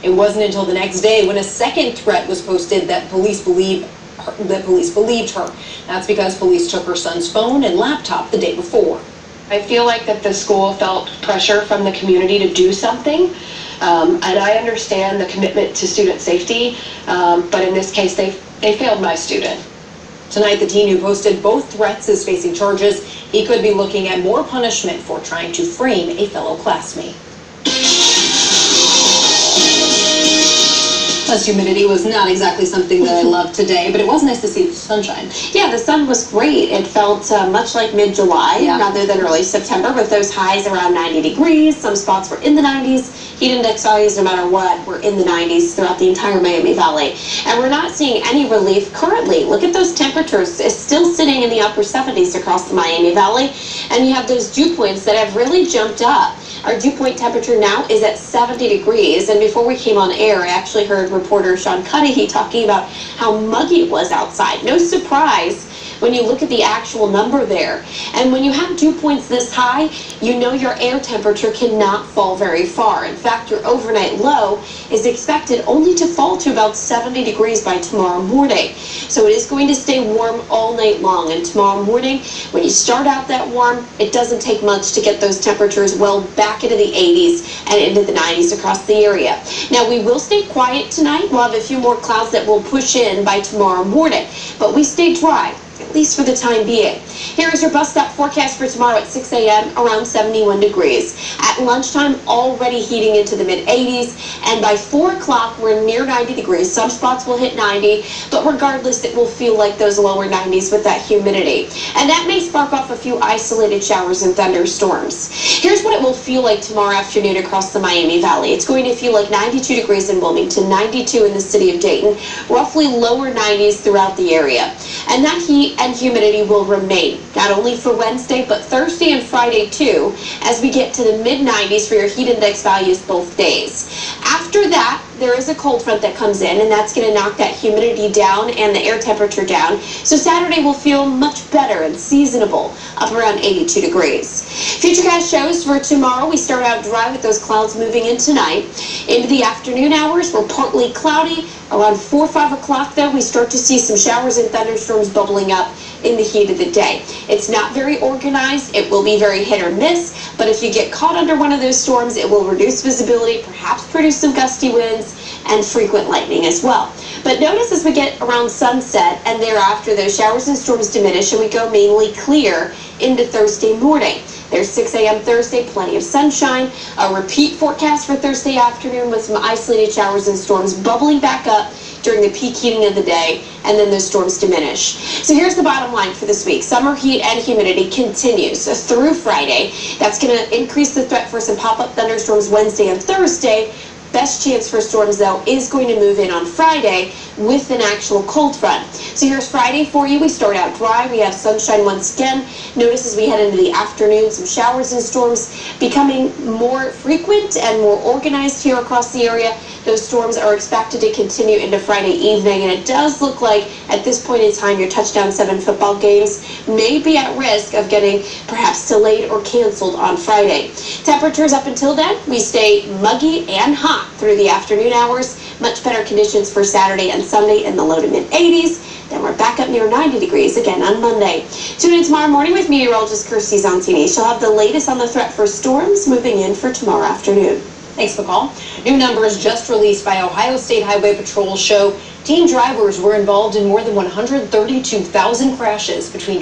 It wasn't until the next day when a second threat was posted that police believed her. That's because police took her son's phone and laptop the day before. I feel like that the school felt pressure from the community to do something, and I understand the commitment to student safety, but in this case, they failed my student. Tonight, the teen who posted both threats is facing charges. He could be looking at more punishment for trying to frame a fellow classmate. Plus, humidity was not exactly something that I loved today, but it was nice to see the sunshine. Yeah, the sun was great. It felt much like mid-July rather than early September, with those highs around 90 degrees. Some spots were in the 90s. Heat index values, no matter what, were in the 90s throughout the entire Miami Valley. And we're not seeing any relief currently. Look at those temperatures. It's still sitting in the upper 70s across the Miami Valley. And you have those dew points that have really jumped up. Our dew point temperature now is at 70 degrees. And before we came on air, I actually heard reporter Sean Cudahy talking about how muggy it was outside. No surprise when you look at the actual number there. And when you have dew points this high, you know your air temperature cannot fall very far. In fact, your overnight low is expected only to fall to about 70 degrees by tomorrow morning. So it is going to stay warm all night long. And tomorrow morning, when you start out that warm, it doesn't take much to get those temperatures well back into the 80s and into the 90s across the area. Now, we will stay quiet tonight. We'll have a few more clouds that will push in by tomorrow morning, but we stay dry, at least for the time being. Here is your bus stop forecast for tomorrow at 6 a.m., around 71 degrees. At lunchtime, already heating into the mid-80s, and by 4 o'clock, we're near 90 degrees. Some spots will hit 90, but regardless, it will feel like those lower 90s with that humidity. And that may spark off a few isolated showers and thunderstorms. Here's what it will feel like tomorrow afternoon across the Miami Valley. It's going to feel like 92 degrees in Wilmington, 92 in the city of Dayton, roughly lower 90s throughout the area. And that heat and humidity will remain, not only for Wednesday, but Thursday and Friday too, as we get to the mid-90s for your heat index values both days. After that, there is a cold front that comes in, and that's going to knock that humidity down and the air temperature down. So Saturday will feel much better and seasonable, up around 82 degrees. Futurecast shows for tomorrow. We start out dry with those clouds moving in tonight. Into the afternoon hours, we're partly cloudy. Around 4 or 5 o'clock, though, we start to see some showers and thunderstorms bubbling up in the heat of the day. It's not very organized. It will be very hit or miss, but if you get caught under one of those storms, it will reduce visibility, perhaps produce some gusty winds and frequent lightning as well. But notice as we get around sunset and thereafter, those showers and storms diminish and we go mainly clear into Thursday morning. There's 6 a.m. Thursday, plenty of sunshine. A repeat forecast for Thursday afternoon with some isolated showers and storms bubbling back up during the peak heating of the day, and then those storms diminish. So here's the bottom line for this week. Summer heat and humidity continues through Friday. That's going to increase the threat for some pop-up thunderstorms Wednesday and Thursday. Best chance for storms, though, is going to move in on Friday with an actual cold front. So here's Friday for you. We start out dry. We have sunshine once again. Notice as we head into the afternoon, some showers and storms becoming more frequent and more organized here across the area. Those storms are expected to continue into Friday evening, and it does look like at this point in time your touchdown 7 football games may be at risk of getting perhaps delayed or canceled on Friday. Temperatures up until then, we stay muggy and hot through the afternoon hours. Much better conditions for Saturday and Sunday in the low to mid 80s. Then we're back up near 90 degrees again on Monday. Tune in tomorrow morning with meteorologist Kirstie Zontini. She'll have the latest on the threat for storms moving in for tomorrow afternoon. Thanks, McCall. New numbers just released by Ohio State Highway Patrol show teen drivers were involved in more than 132,000 crashes between